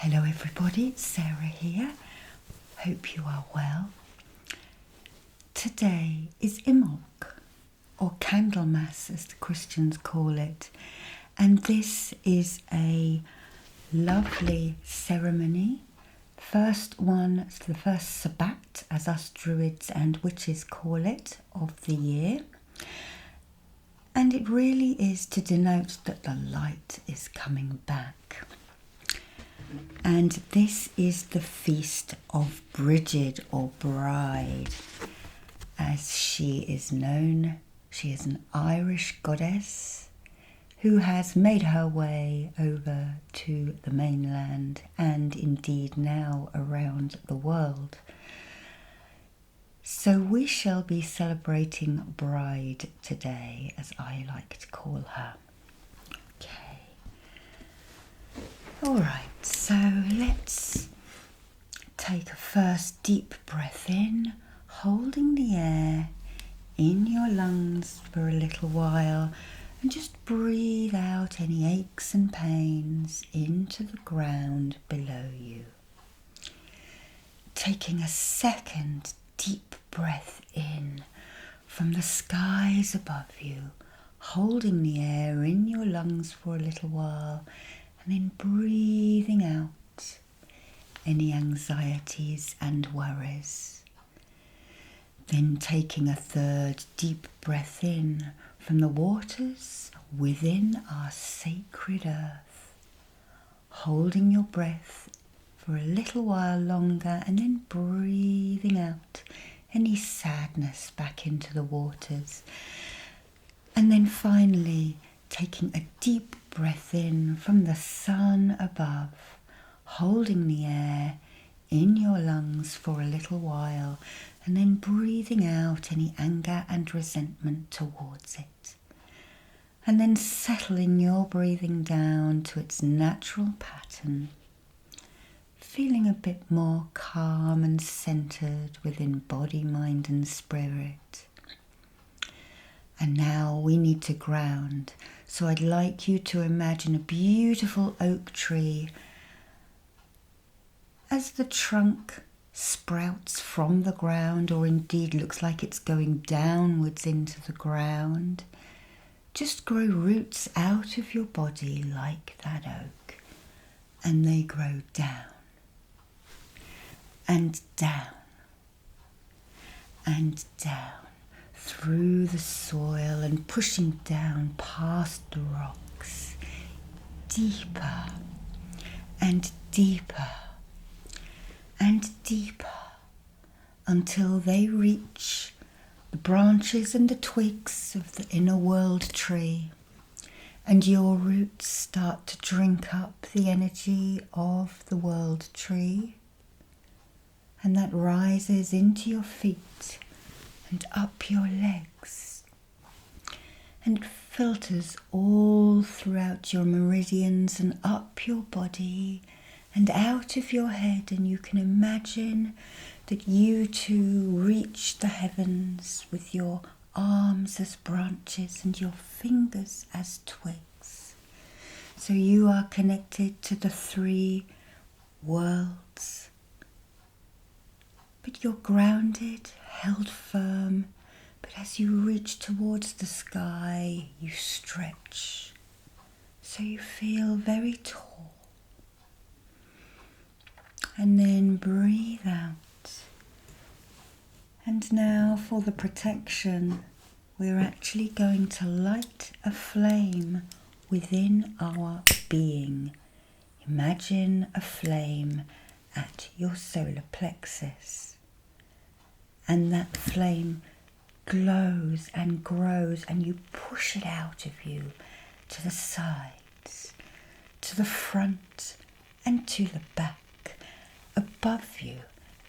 Hello everybody, it's Sarah here. Hope you are well. Today is Imbolc, or Candlemas as the Christians call it. And this is a lovely ceremony. First one, the first Sabbat, as us Druids and witches call it, of the year. And it really is to denote that the light is coming back. And this is the feast of Bridget, or Bride, as she is known. She is an Irish goddess who has made her way over to the mainland and indeed now around the world. So we shall be celebrating Bride today, as I like to call her. Alright, so let's take a first deep breath in, holding the air in your lungs for a little while, and just breathe out any aches and pains into the ground below you. Taking a second deep breath in from the skies above you, holding the air in your lungs for a little while, and then breathing out any anxieties and worries. Then taking a third deep breath in from the waters within our sacred earth, holding your breath for a little while longer and then breathing out any sadness back into the waters. And then finally taking a deep breath in from the sun above, holding the air in your lungs for a little while, and then breathing out any anger and resentment towards it. And then settling your breathing down to its natural pattern, feeling a bit more calm and centered within body, mind and spirit. And now we need to ground. So I'd like you to imagine a beautiful oak tree as the trunk sprouts from the ground, or indeed looks like it's going downwards into the ground. Just grow roots out of your body like that oak, and they grow down and down and down through the soil and pushing down past the rocks, deeper and deeper and deeper, until they reach the branches and the twigs of the inner world tree, and your roots start to drink up the energy of the world tree, and that rises into your feet and up your legs, and it filters all throughout your meridians and up your body and out of your head, and you can imagine that you too reach the heavens with your arms as branches and your fingers as twigs. So you are connected to the three worlds, but you're grounded, held firm, but as you reach towards the sky, you stretch, so you feel very tall. And then breathe out. And now for the protection, we're actually going to light a flame within our being. Imagine a flame at your solar plexus. And that flame glows and grows, and you push it out of you to the sides, to the front and to the back, above you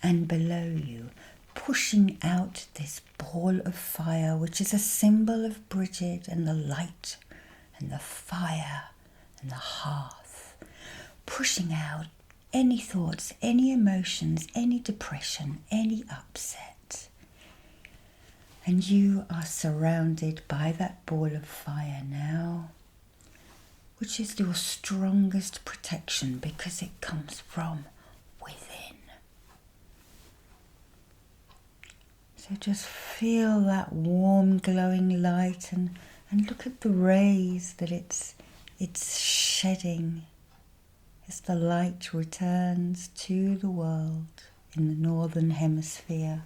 and below you, pushing out this ball of fire, which is a symbol of Bridget and the light and the fire and the hearth, pushing out any thoughts, any emotions, any depression, any upset. And you are surrounded by that ball of fire now, which is your strongest protection because it comes from within. So just feel that warm glowing light and look at the rays that it's shedding as the light returns to the world in the northern hemisphere.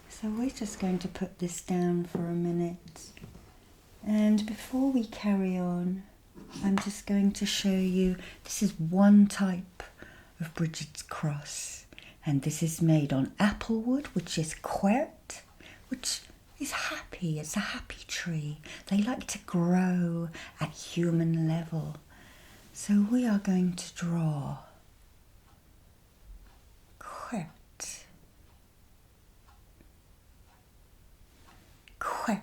So we're just going to put this down for a minute. And before we carry on, I'm just going to show you, this is one type of Bridget's cross. And this is made on apple wood, which is quert, which is happy. It's a happy tree. They like to grow at human level. So we are going to draw quert, quert,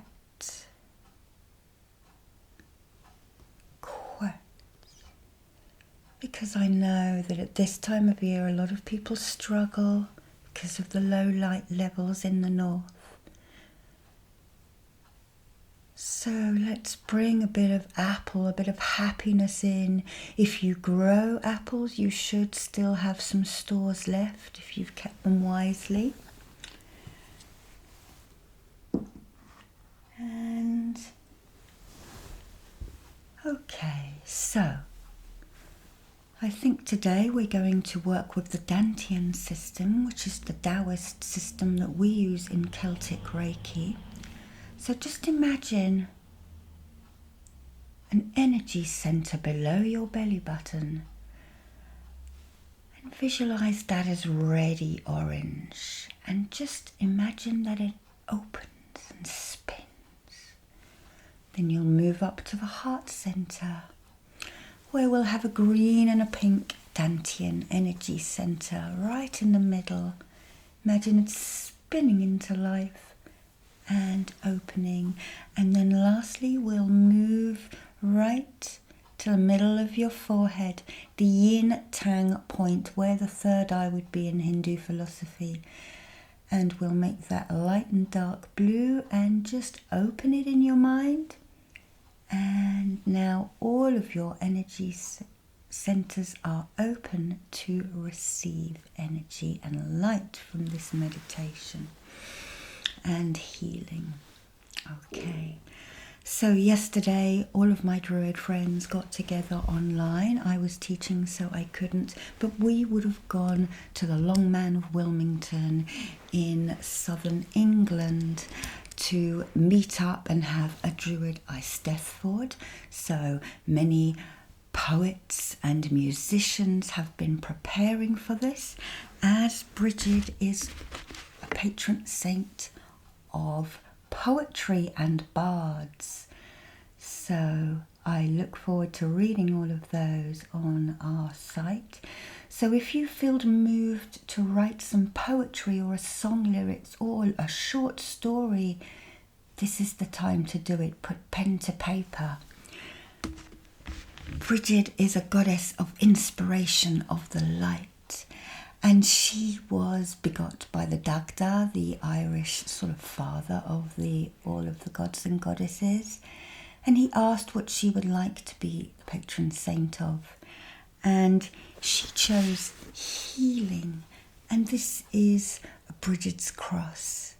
quert. Because I know that at this time of year a lot of people struggle because of the low light levels in the north. So let's bring a bit of apple, a bit of happiness in. If you grow apples, you should still have some stores left if you've kept them wisely. And okay, so I think today we're going to work with the Dantian system, which is the Taoist system that we use in Celtic Reiki. So just imagine an energy center below your belly button and visualize that as reddy orange, and just imagine that it opens and spins. Then you'll move up to the heart center, where we'll have a green and a pink Dantian energy center right in the middle. Imagine it spinning into life and opening. And then lastly, we'll move right to the middle of your forehead, the yin tang point, where the third eye would be in Hindu philosophy. And we'll make that light and dark blue and just open it in your mind. And now all of your energy centers are open to receive energy and light from this meditation and healing. Okay, so yesterday all of my Druid friends got together online. I was teaching so I couldn't, but we would have gone to the Long Man of Wilmington in southern England to meet up and have a Druid Eisteddfod. So many poets and musicians have been preparing for this, as Bridget is a patron saint of poetry and bards. So I look forward to reading all of those on our site. So if you feel moved to write some poetry or a song lyrics or a short story, this is the time to do it. Put pen to paper. Bridget is a goddess of inspiration, of the light, and she was begot by the Dagda, the Irish sort of father of all of the gods and goddesses, and he asked what she would like to be the patron saint of, and she chose healing. And this is Bridget's cross,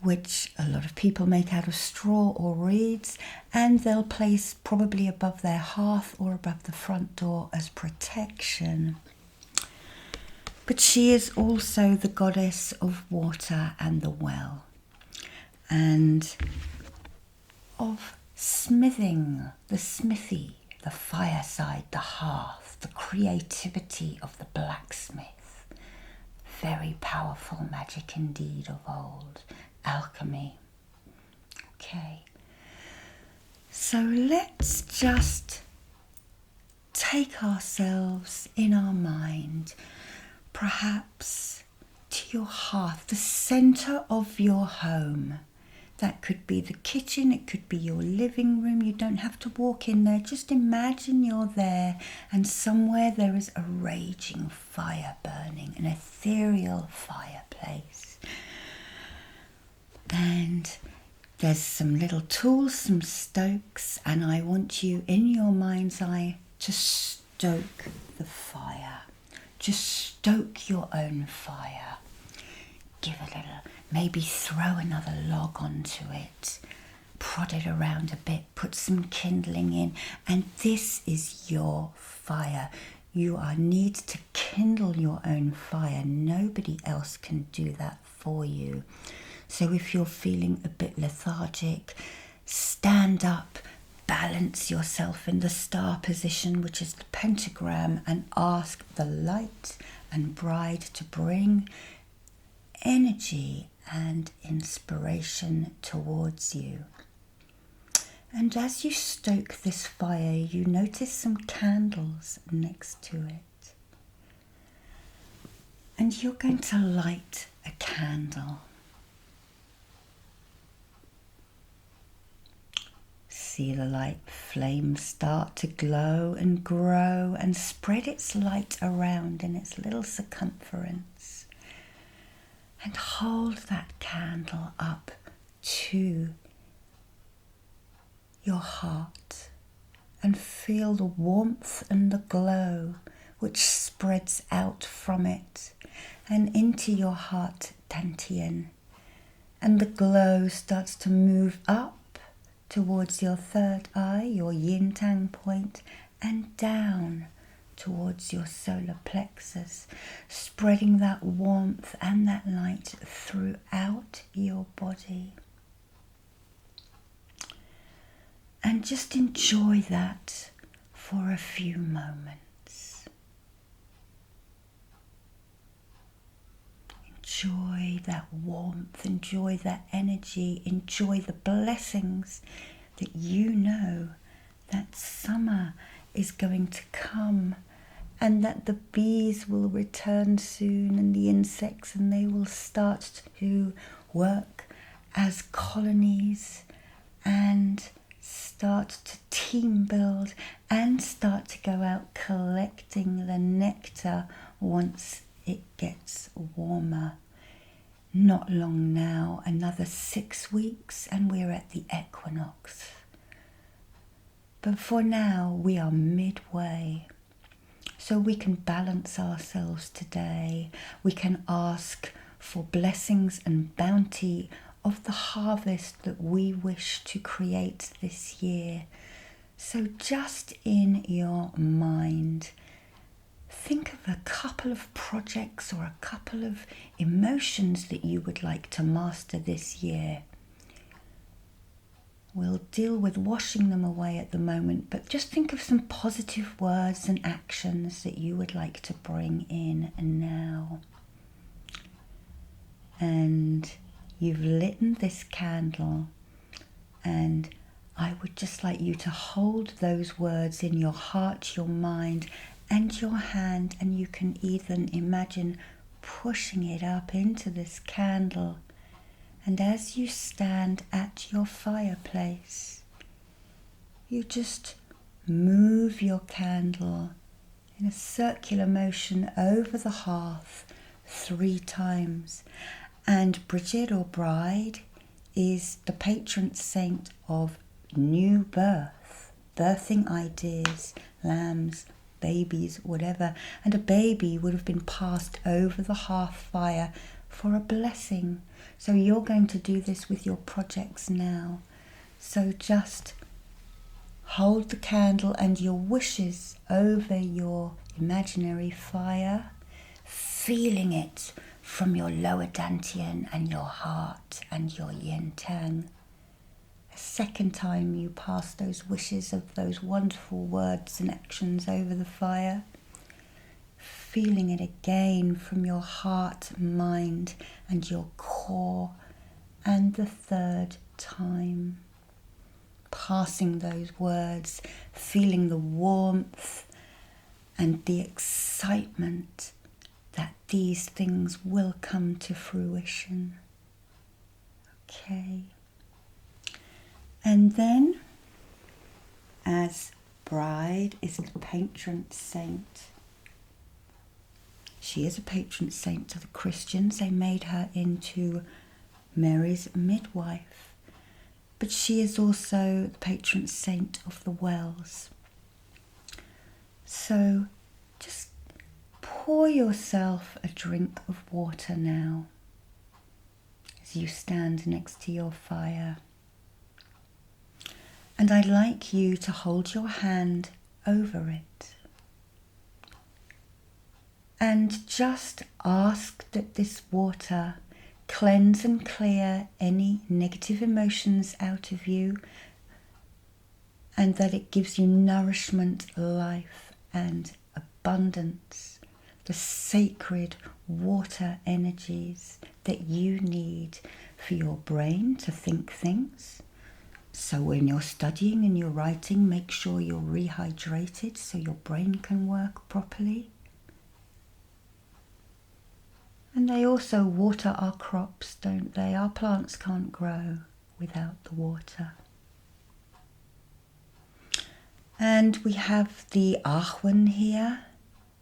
which a lot of people make out of straw or reeds, and they'll place probably above their hearth or above the front door as protection. But she is also the goddess of water and the well, and of smithing, the smithy, the fireside, the hearth, the creativity of the blacksmith. Very powerful magic indeed of old. Alchemy. Okay, so let's just take ourselves in our mind, perhaps to your hearth, the center of your home. That could be the kitchen, it could be your living room. You don't have to walk in there, just imagine you're there, and somewhere there is a raging fire burning, an ethereal fireplace. And There's some little tools, some stokes, and I want you in your mind's eye to stoke the fire. Just stoke your own fire. Give a little, maybe throw another log onto it. Prod it around a bit, put some kindling in, and this is your fire. You need to kindle your own fire. Nobody else can do that for you. So if you're feeling a bit lethargic, stand up, balance yourself in the star position, which is the pentagram, and ask the light and bride to bring energy and inspiration towards you. And as you stoke this fire, you notice some candles next to it. And you're going to light a candle. See the light flame start to glow and grow and spread its light around in its little circumference. And hold that candle up to your heart and feel the warmth and the glow which spreads out from it and into your heart dantian. And the glow starts to move up towards your third eye, your yin tang point, and down towards your solar plexus, spreading that warmth and that light throughout your body. And just enjoy that for a few moments. Enjoy that warmth, enjoy that energy, enjoy the blessings that you know that summer is going to come and that the bees will return soon and the insects, and they will start to work as colonies and start to team build and start to go out collecting the nectar once it gets warmer. Not long now, another 6 weeks and we're at the equinox. But for now we are midway. So we can balance ourselves today. We can ask for blessings and bounty of the harvest that we wish to create this year. So just in your mind, think of a couple of projects or a couple of emotions that you would like to master this year. We'll deal with washing them away at the moment, but just think of some positive words and actions that you would like to bring in now. And you've lit this candle, and I would just like you to hold those words in your heart, your mind, and your hand, and you can even imagine pushing it up into this candle. And as you stand at your fireplace, you just move your candle in a circular motion over the hearth 3 times. And Bridget, or bride, is the patron saint of new birth, birthing ideas, lambs, babies, whatever. And a baby would have been passed over the hearth fire for a blessing. So you're going to do this with your projects now. So just hold the candle and your wishes over your imaginary fire, feeling it from your lower dantian and your heart and your yin tang. A second time you pass those wishes of those wonderful words and actions over the fire, feeling it again from your heart, mind and your core. And the third time, passing those words, feeling the warmth and the excitement that these things will come to fruition. Okay. And then, as bride is the patron saint, she is a patron saint to the Christians. They made her into Mary's midwife. but she is also the patron saint of the wells. So just pour yourself a drink of water now as you stand next to your fire. And I'd like you to hold your hand over it and just ask that this water cleanse and clear any negative emotions out of you, and that it gives you nourishment, life and abundance, the sacred water energies that you need for your brain to think things. So when you're studying and you're writing, make sure you're rehydrated so your brain can work properly. And they also water our crops, don't they? Our plants can't grow without the water. And we have the Ahwan here,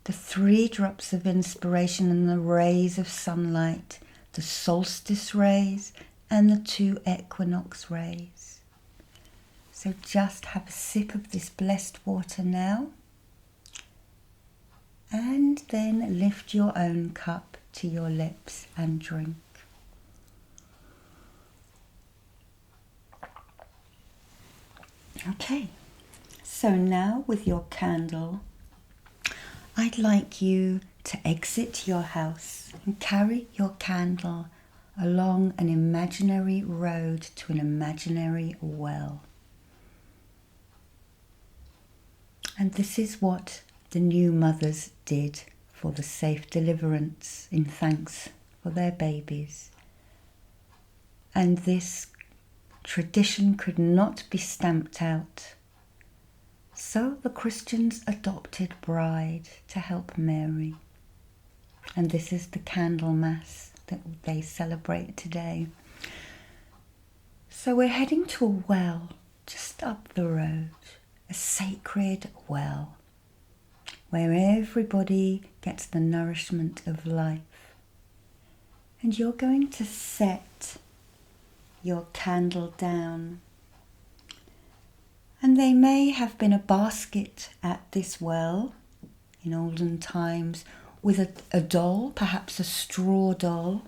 the 3 drops of inspiration and the rays of sunlight, the solstice rays and the 2 equinox rays. So just have a sip of this blessed water now, and then lift your own cup to your lips and drink. Okay, so now with your candle, I'd like you to exit your house and carry your candle along an imaginary road to an imaginary well. And this is what the new mothers did for the safe deliverance in thanks for their babies. And this tradition could not be stamped out. So the Christians adopted bride to help Mary. And this is the candle mass that they celebrate today. So we're heading to a well just up the road, a sacred well, where everybody gets the nourishment of life. And you're going to set your candle down. And there may have been a basket at this well in olden times with a doll, perhaps a straw doll.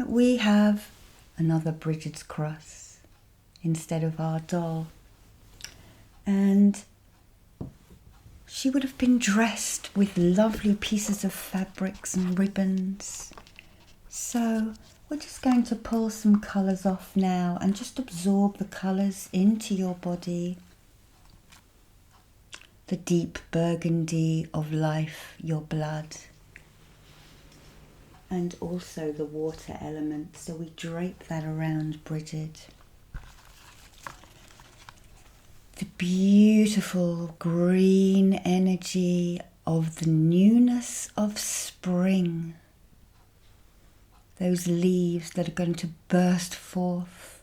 We have another Bridget's cross instead of our doll. And she would have been dressed with lovely pieces of fabrics and ribbons. So we're just going to pull some colours off now and just absorb the colours into your body. The deep burgundy of life, your blood. And also the water element. So we drape that around Bridget. The beautiful green energy of the newness of spring. Those leaves that are going to burst forth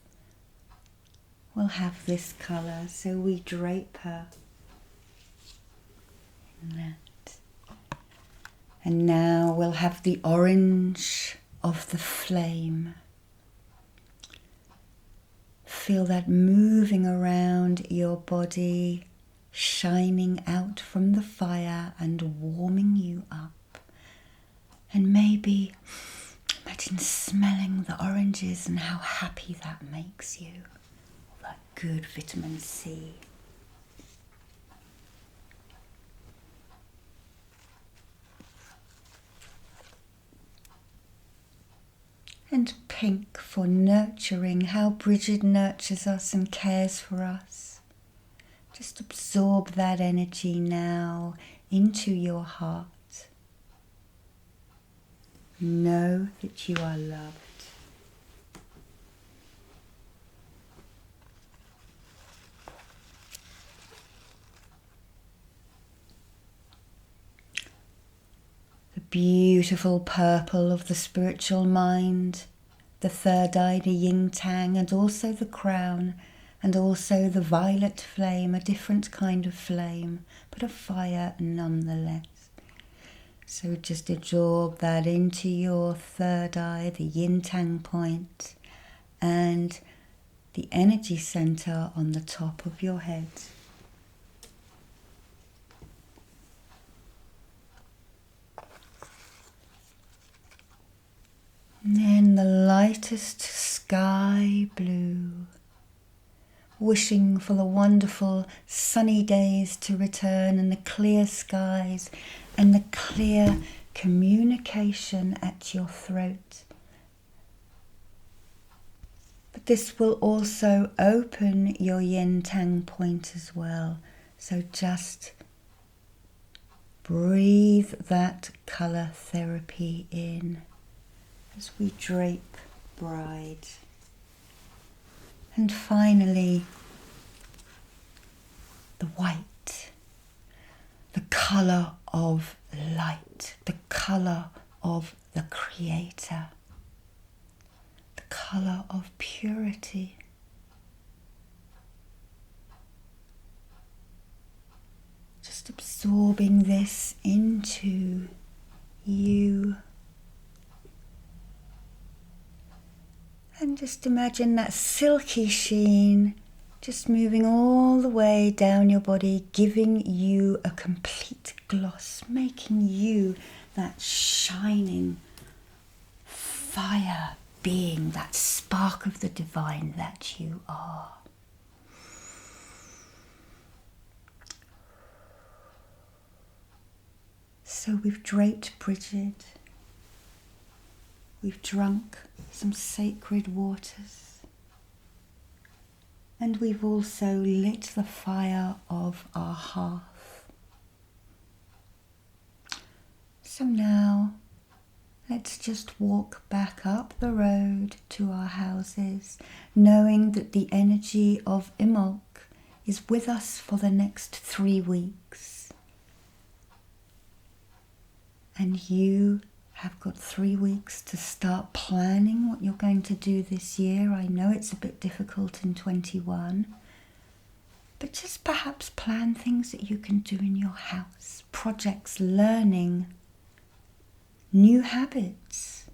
will have this colour, so we drape her in that. And now we'll have the orange of the flame. Feel that moving around your body, shining out from the fire and warming you up. And maybe imagine smelling the oranges and how happy that makes you. All that good vitamin C. And pink for nurturing, how Bridget nurtures us and cares for us. Just absorb that energy now into your heart. Know that you are loved. The beautiful purple of the spiritual mind, the third eye, the yin tang, and also the crown, and also the violet flame, a different kind of flame, but a fire nonetheless. So just absorb that into your third eye, the yin tang point, and the energy center on the top of your head. And then the lightest sky blue, wishing for the wonderful sunny days to return and the clear skies and the clear communication at your throat. But this will also open your yin tang point as well. So just breathe that colour therapy in as we drape bride. And finally, the white, the colour of light, the colour of the Creator, the colour of purity. Just absorbing this into you. And just imagine that silky sheen just moving all the way down your body, giving you a complete gloss, making you that shining fire being, that spark of the divine that you are. So we've draped Bridget. We've drunk some sacred waters, and we've also lit the fire of our hearth. So now let's just walk back up the road to our houses, knowing that the energy of Imbolc is with us for the next 3 weeks. And you have got 3 weeks to start planning what you're going to do this year. I know it's a bit difficult in 21, but just perhaps plan things that you can do in your house, projects, learning, new habits,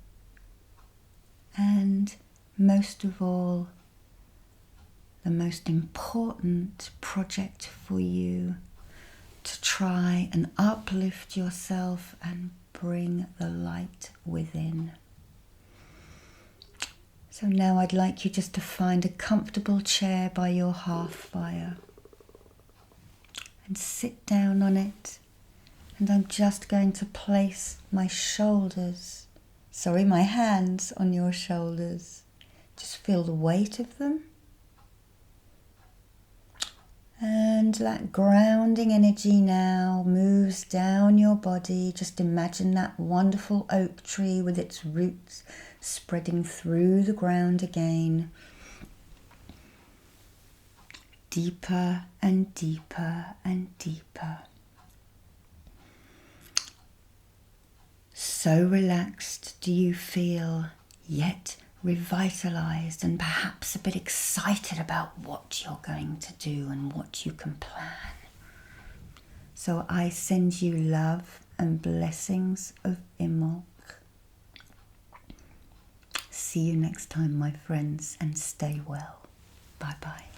and most of all, the most important project for you, to try and uplift yourself and bring the light within. So now I'd like you just to find a comfortable chair by your hearth fire and sit down on it. And I'm just going to place my hands on your shoulders. Just feel the weight of them. And that grounding energy now moves down your body. Just imagine that wonderful oak tree with its roots spreading through the ground again. Deeper and deeper and deeper. So relaxed do you feel, yet revitalized and perhaps a bit excited about what you're going to do and what you can plan. So I send you love and blessings of Imbolc. See you next time, my friends, and stay well. Bye-bye.